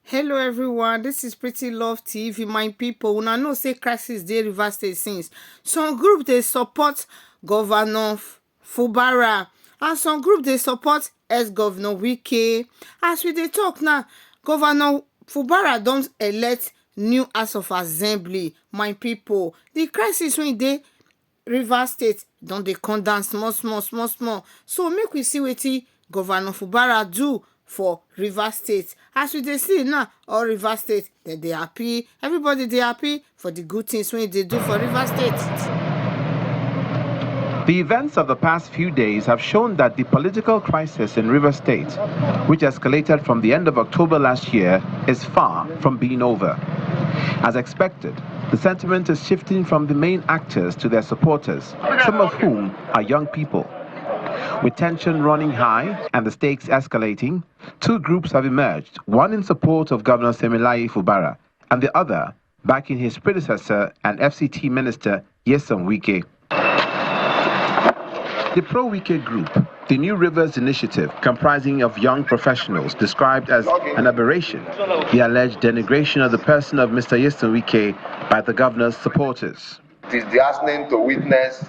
Hello everyone, this is Pretty Love TV. My people, una know say crisis dey Rivers State since. Some group dey support Governor Fubara and some group dey support ex-Governor Wike. As we dey talk now, Governor Fubara don elect new House of Assembly. My people, the crisis wey dey Rivers State don dey come down small. So make we see wetin Governor Fubara do for Rivers State. As we dey see now, all Rivers State dem dey happy. Everybody dey happy for the good things wey dey do for Rivers State. The events of the past few days have shown that the political crisis in Rivers State, which escalated from the end of October last year, is far from being over. As expected, the sentiment is shifting from the main actors to their supporters, some of whom are young people. With tension running high and the stakes escalating, two groups have emerged, one in support of Governor Semilaye Fubara and the other backing his predecessor and FCT Minister Nyesom Wike. The pro-Wike group, the New Rivers Initiative, comprising of young professionals described as an aberration, the alleged denigration of the person of Mr. Nyesom Wike by the governor's supporters. It is disheartening to witness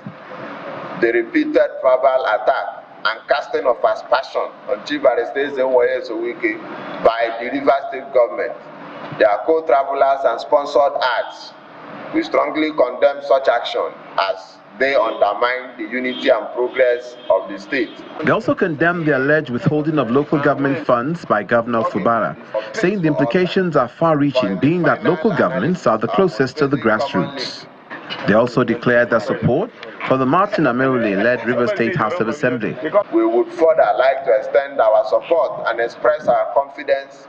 the repeated verbal attack and casting of aspersion on Chief Barrister Nyesom Wike by the Rivers State government, their co-travelers and sponsored ads. We strongly condemn such action as they undermine the unity and progress of the state. They also condemn the alleged withholding of local government funds by Governor Fubara, saying the implications are far-reaching, being that local governments are the closest to the grassroots. They also declared their support for the Martin Amerule-led Rivers State House of Assembly. We would further like to extend our support and express our confidence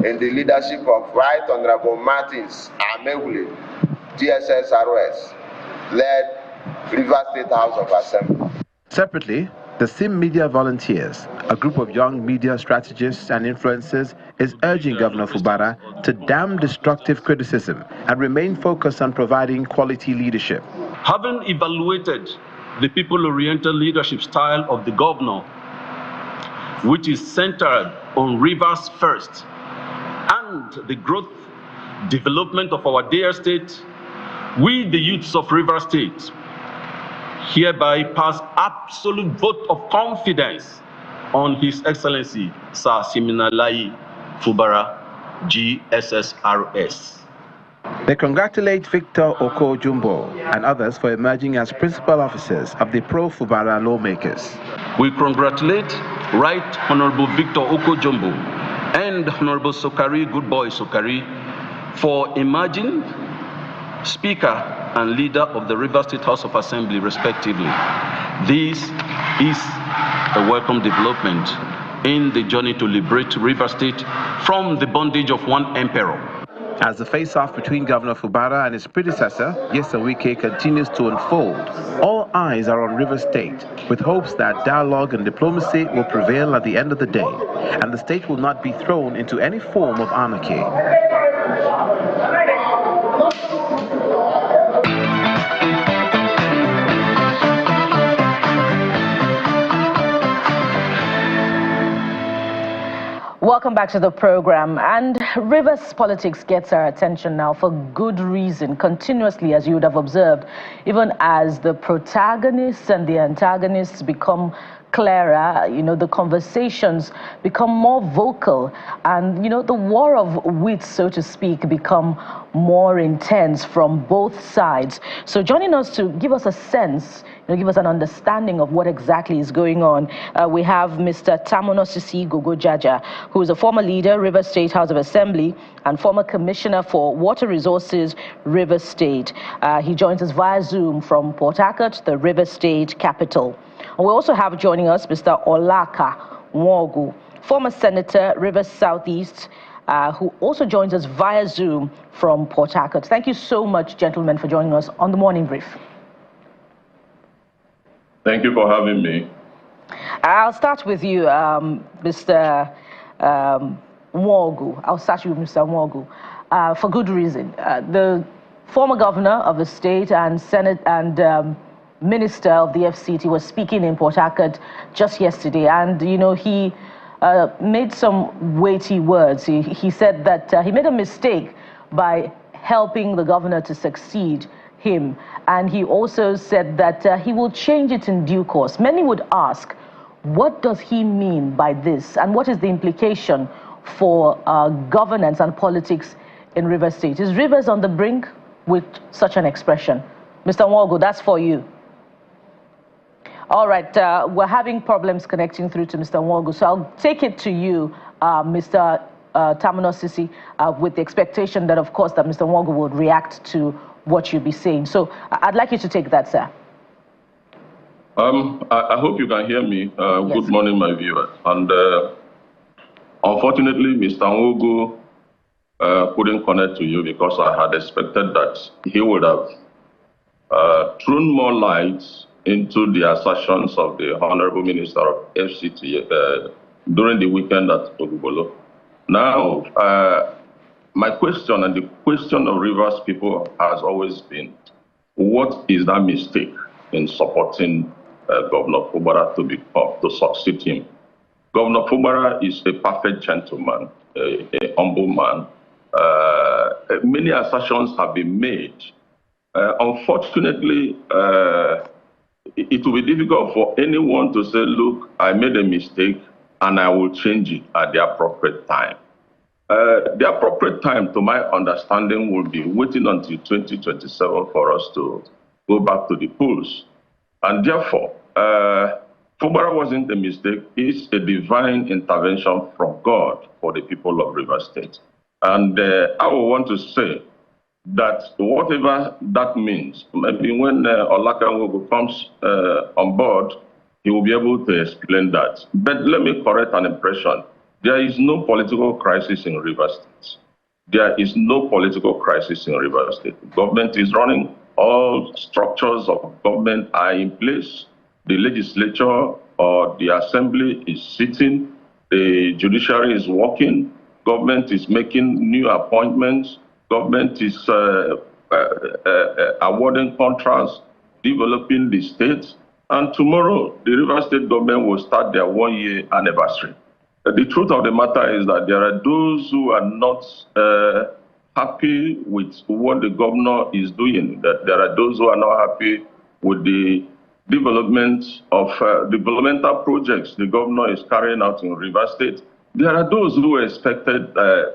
in the leadership of Right Honorable Martins Amerule, GSSROS, led Rivers State House of Assembly. Separately, the SIM Media Volunteers, a group of young media strategists and influencers, is urging Governor Fubara to damn destructive criticism and remain focused on providing quality leadership. Having evaluated the people-oriented leadership style of the governor, which is centered on Rivers first, and the growth development of our dear state, we, the youths of Rivers State, hereby pass absolute vote of confidence on His Excellency Sir Siminalayi Fubara, GSSRS. They congratulate Victor Oko Jumbo and others for emerging as principal officers of the pro-Fubara lawmakers. We congratulate Right Honorable Victor Oko Jumbo and Honorable Sokari, good boy Sokari, for emerging Speaker and leader of the Rivers State House of Assembly, respectively. This is a welcome development in the journey to liberate Rivers State from the bondage of one emperor. As the face-off between Governor Fubara and his predecessor, Nyesom Wike, continues to unfold, all eyes are on Rivers State, with hopes that dialogue and diplomacy will prevail at the end of the day, and the state will not be thrown into any form of anarchy. Welcome back to the program. And Rivers politics gets our attention now for good reason, continuously, as you would have observed, even as the protagonists and the antagonists become clearer, the conversations become more vocal, and, the war of wits, so to speak, become more intense from both sides. So joining us to give us a sense, give us an understanding of what exactly is going on, we have Mr. Tamonosisi Gogojaja, who is a former leader, Rivers State House of Assembly, and former Commissioner for Water Resources, Rivers State. He joins us via Zoom from Port Harcourt, the Rivers State capital. And we also have joining us Mr. Olaka Nwogu, former Senator, Rivers Southeast, who also joins us via Zoom from Port Harcourt. Thank you so much, gentlemen, for joining us on the Morning Brief. Thank you for having me. I'll start with you, Mr. Nwogu. I'll start with Mr. Nwogu, for good reason. The former governor of the state and Senate and Minister of the FCT was speaking in Port Harcourt just yesterday, and he made some weighty words. He said that he made a mistake by helping the governor to succeed him. And he also said that he will change it in due course. Many would ask, what does he mean by this? And what is the implication for governance and politics in Rivers State? Is Rivers on the brink with such an expression? Mr. Nwogu, that's for you. All right, we're having problems connecting through to Mr. Nwogu, so I'll take it to you, Mr. Tamino Sisi, with the expectation that, of course, that Mr. Nwogu would react to what you'll be saying. So I'd like you to take that, sir. I hope you can hear me. Yes. Good morning, my viewers. And unfortunately, Mr. Nwogu couldn't connect to you because I had expected that he would have thrown more light into the assertions of the Honorable Minister of FCT during the weekend at Ogbolo. Now, my question and the question of Rivers people has always been, what is that mistake in supporting Governor Fubara to succeed him? Governor Fubara is a perfect gentleman, a humble man. Many assertions have been made. Unfortunately, it will be difficult for anyone to say, look, I made a mistake and I will change it at the appropriate time. The appropriate time, to my understanding, will be waiting until 2027 for us to go back to the polls. And therefore, Fubara wasn't a mistake. It's a divine intervention from God for the people of Rivers State. And I would want to say that whatever that means, maybe when Olaka Nwogu comes on board, he will be able to explain that. But let me correct an impression. There is no political crisis in Rivers State. There is no political crisis in Rivers State. The government is running. All structures of government are in place. The legislature or the assembly is sitting. The judiciary is working. Government is making new appointments. Government is awarding contracts, developing the state. And tomorrow, the Rivers State government will start their one-year anniversary. The truth of the matter is that there are those who are not happy with what the governor is doing, that there are those who are not happy with the development of developmental projects the governor is carrying out in Rivers State. There are those who expected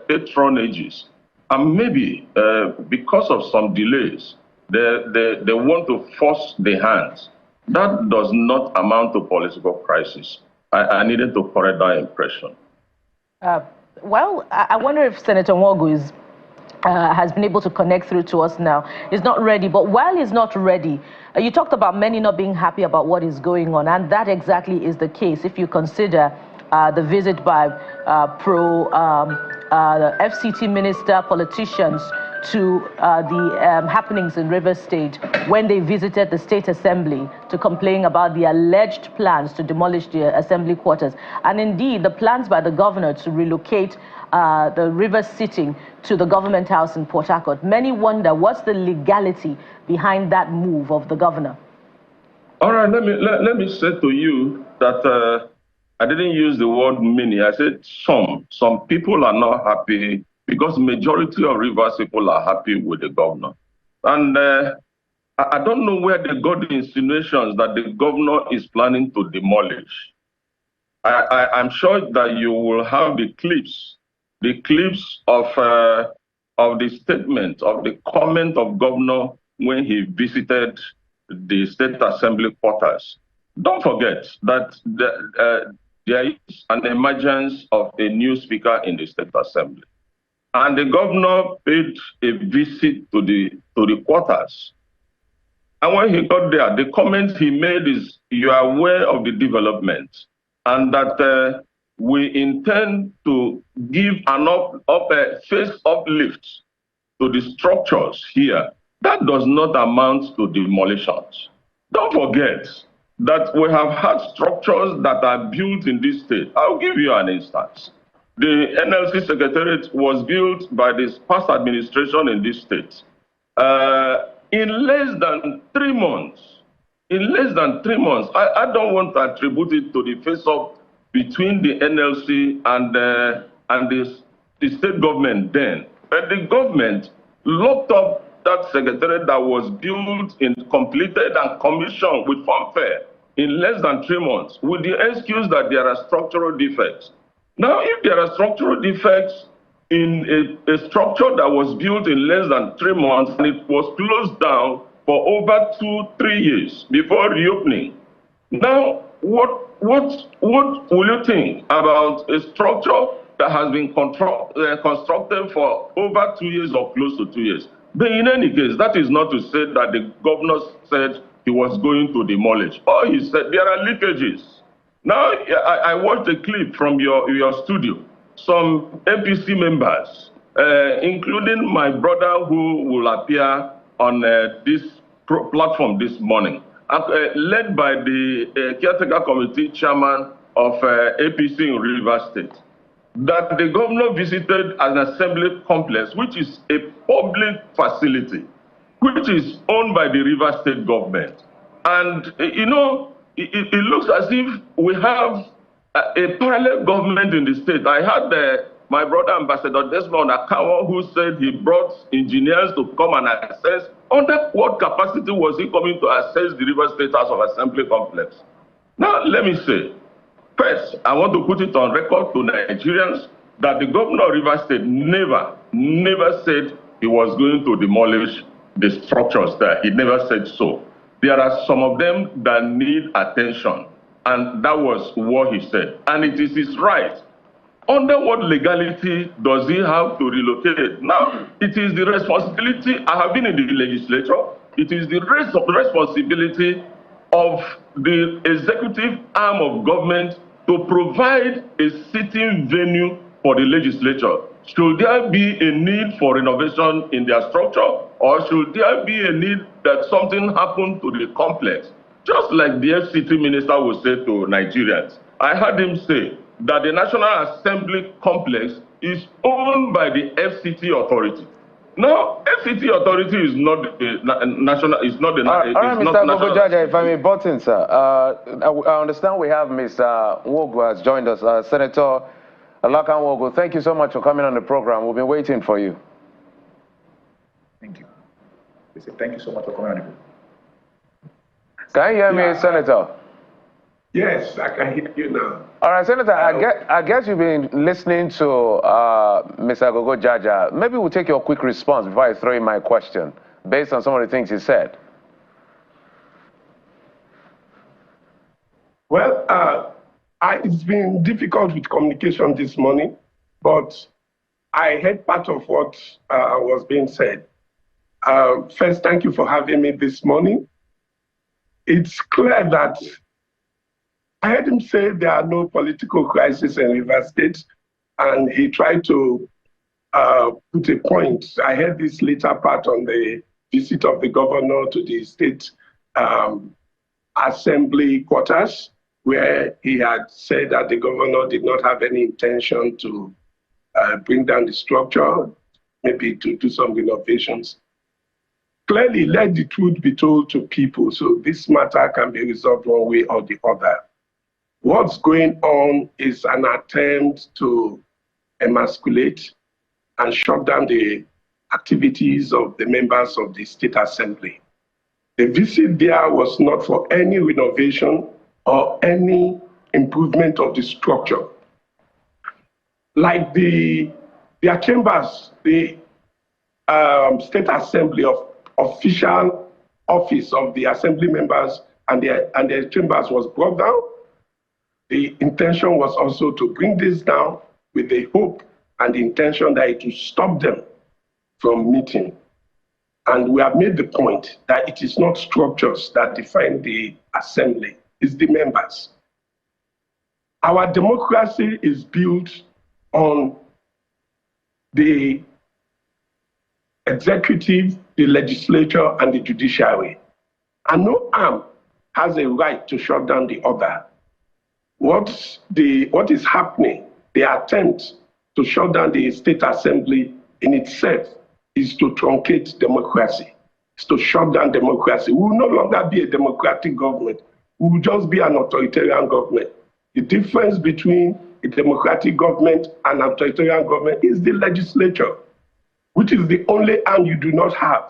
patronages. And maybe because of some delays, they want to force the hands. That does not amount to political crisis. I needed to correct that impression. Well, I wonder if Senator Nwogu has been able to connect through to us now. He's not ready, but while he's not ready, you talked about many not being happy about what is going on, and that exactly is the case if you consider the visit by the FCT minister, politicians to the happenings in Rivers State when they visited the State Assembly to complain about the alleged plans to demolish the assembly quarters. And indeed, the plans by the governor to relocate the Rivers sitting to the government house in Port Harcourt. Many wonder what's the legality behind that move of the governor. All right, let me say to you that I didn't use the word many. I said some. Some people are not happy because majority of Rivers people are happy with the governor. And I don't know where they got the insinuations that the governor is planning to demolish. I'm sure that you will have the clips of the statement, of the comment of governor when he visited the State Assembly quarters. Don't forget that there is an emergence of a new speaker in the State Assembly. And the governor paid a visit to the quarters. And when he got there, the comment he made is, you are aware of the development and that we intend to give an face uplift to the structures here. That does not amount to demolitions. Don't forget that we have had structures that are built in this state. I'll give you an instance. The NLC Secretariat was built by this past administration in this state. In less than 3 months, I don't want to attribute it to the face-up between the NLC and the state government then. But the government locked up that secretariat that was built, completed and commissioned with fanfare in less than 3 months with the excuse that there are structural defects. Now, if there are structural defects in a structure that was built in less than 3 months and it was closed down for over 2-3 years before reopening, now what will you think about a structure that has been constructed for over 2 years or close to 2 years? But in any case, that is not to say that the governor said he was going to demolish. Or he said there are leakages. Now, I watched a clip from your studio. Some APC members, including my brother who will appear on this platform this morning, led by the caretaker committee chairman of APC in Rivers State, that the governor visited an assembly complex, which is a public facility, which is owned by the Rivers State government. And, you know, it looks as if we have a parallel government in the state. I had my brother Ambassador Desmond Akawa, who said he brought engineers to come and assess. Under what capacity was he coming to assess the Rivers State House of Assembly complex? Now, let me say, first, I want to put it on record to Nigerians that the governor of Rivers State never said he was going to demolish the structures there. He never said so. There are some of them that need attention, and that was what he said. And it is his right. Under what legality does he have to relocate? Now, it is the responsibility, I have been in the legislature, it is the responsibility of the executive arm of government to provide a sitting venue for the legislature. Should there be a need for renovation in their structure, or should there be a need that something happen to the complex? Just like the FCT minister will say to Nigerians. I heard him say that the National Assembly complex is owned by the FCT authority. Now, FCT authority is not the national, is not the all right, Mr. Gogo-Jaja, if I may butt in, sir. I understand we have Mr. Nwogu has joined us. Senator Alakan Nwogu, thank you so much for coming on the program. We've been waiting for you. Thank you. Thank you so much for coming on the program. Can you hear me, Senator? Yes, I can hear you now. All right, Senator, I guess you've been listening to Mr. Gogo-Jaja. Maybe we'll take your quick response before I throw in my question, based on some of the things he said. Well, it's been difficult with communication this morning, but I heard part of what was being said. First, thank you for having me this morning. It's clear that I heard him say there are no political crises in Rivers State, and he tried to put a point. I heard this later part on the visit of the governor to the state assembly quarters, where he had said that the governor did not have any intention to bring down the structure, maybe to do some renovations. Clearly, let the truth be told to people so this matter can be resolved one way or the other. What's going on is an attempt to emasculate and shut down the activities of the members of the State Assembly. The visit there was not for any renovation or any improvement of the structure. Like their chambers, the State Assembly of official office of the assembly members and their chambers was brought down. The intention was also to bring this down with the hope and the intention that it will stop them from meeting. And we have made the point that it is not structures that define the assembly, it's the members. Our democracy is built on the executive, the legislature, and the judiciary. And no arm has a right to shut down the other. What is happening, the attempt to shut down the State Assembly in itself is to truncate democracy. It's to shut down democracy. We will no longer be a democratic government. We will just be an authoritarian government. The difference between a democratic government and an authoritarian government is the legislature, which is the only arm you do not have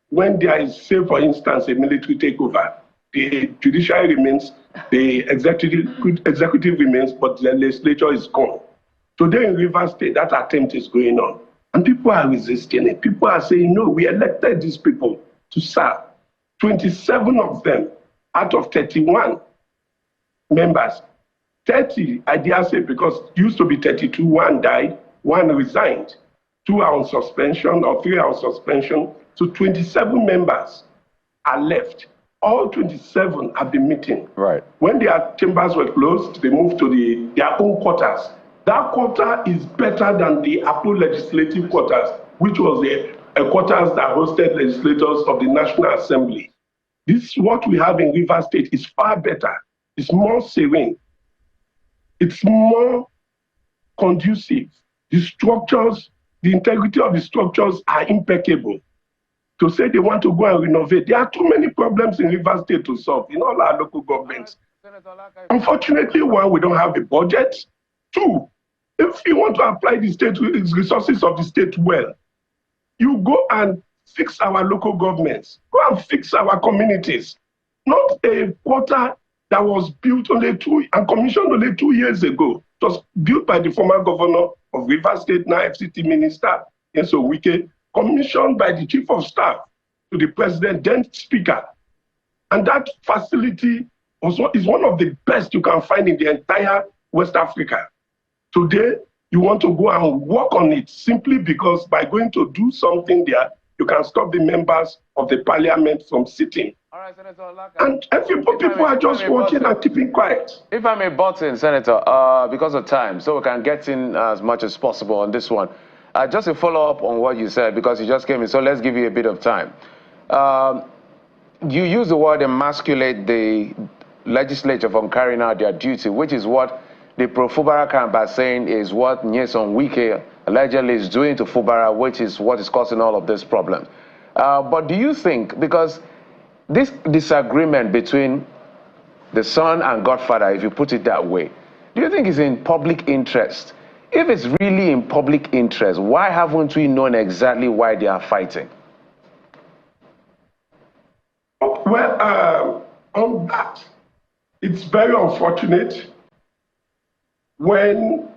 when there is, say, for instance, a military takeover. The judiciary remains, the executive remains, but the legislature is gone. Today in Rivers State, that attempt is going on. And people are resisting it. People are saying, no, we elected these people to serve. 27 of them out of 31 members, 30, I dare say, because it used to be 32, one died, one resigned, 2 are on suspension or 3 are on suspension. So 27 members are left. All 27 have been meeting. Right. When their chambers were closed, they moved to their own quarters. That quarter is better than the Apple legislative quarters, which was a quarters that hosted legislators of the National Assembly. This, what we have in Rivers State, is far better. It's more serene. It's more conducive. The structures, the integrity of the structures are impeccable. To say they want to go and renovate, there are too many problems in Rivers State to solve in all our local governments. Unfortunately, one, we don't have a budget. 2, if you want to apply the state resources of the state well, you go and fix our local governments, go and fix our communities. Not a quarter that was built and commissioned only 2 years ago. It was built by the former governor of Rivers State, now FCT Minister, Nyesom Wike, commissioned by the chief of staff to the president, then speaker. And that facility is one of the best you can find in the entire West Africa. Today, you want to go and work on it simply because by going to do something there, you can stop the members of the parliament from sitting. All right, Senator Olaka. And people are just watching and keeping quiet. If I may butt in, Senator, because of time, so we can get in as much as possible on this one. Just to follow up on what you said, because you just came in, so let's give you a bit of time. You use the word emasculate the legislature from carrying out their duty, which is what the pro-Fubara camp are saying is what Nyesom Wike allegedly is doing to Fubara, which is what is causing all of this problem. But do you think, because this disagreement between the son and godfather, if you put it that way, do you think it's in public interest? If it's really in public interest, why haven't we known exactly why they are fighting? Well, on that, it's very unfortunate. When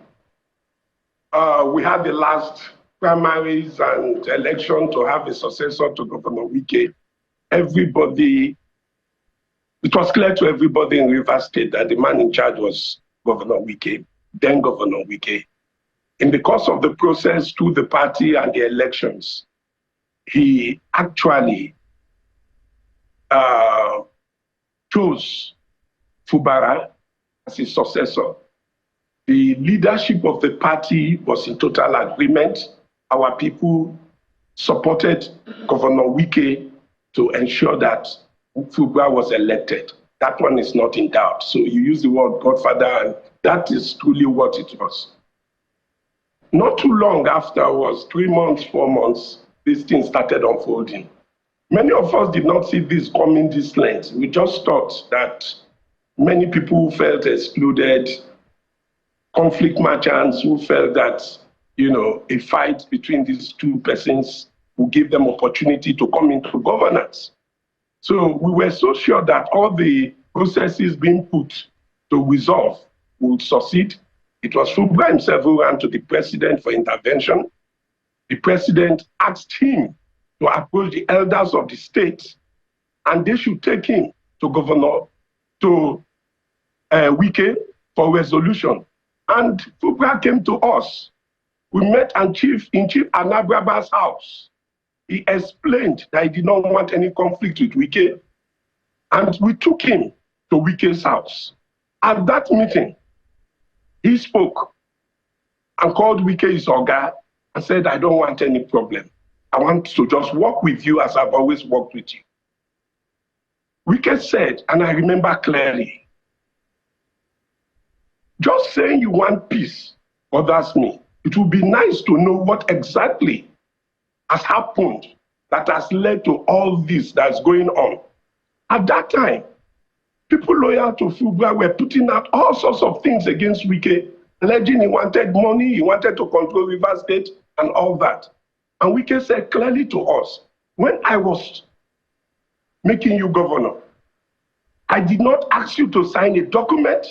we had the last primaries and election to have a successor to Governor Wike, it was clear to everybody in Rivers State that the man in charge was Governor Wike, then Governor Wike. In the course of the process through the party and the elections, he actually chose Fubara as his successor. The leadership of the party was in total agreement. Our people supported Governor Wike to ensure that Fubara was elected. That one is not in doubt. So you use the word godfather, and that is truly what it was. Not too long afterwards, 3 months, 4 months, this thing started unfolding. Many of us did not see this coming this length. We just thought that many people felt excluded, conflict merchants who felt that, a fight between these two persons would give them opportunity to come into governance. So we were so sure that all the processes being put to resolve would succeed. It was Fubara himself who ran to the president for intervention. The president asked him to approach the elders of the state, and they should take him to Wike for resolution. And Fubara came to us. We met in Chief Anabraba's house. He explained that he did not want any conflict with Wike, and we took him to Wike's house. At that meeting, he spoke and called Wike his Oga and said, I don't want any problem. I want to just work with you as I've always worked with you. Wike said, and I remember clearly, just saying you want peace bothers me. It would be nice to know what exactly has happened that has led to all this that's going on. At that time, People loyal to Fubara were putting out all sorts of things against Wike, alleging he wanted money, he wanted to control Rivers State and all that. And Wike said clearly to us, when I was making you governor, I did not ask you to sign a document.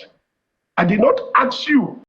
I did not ask you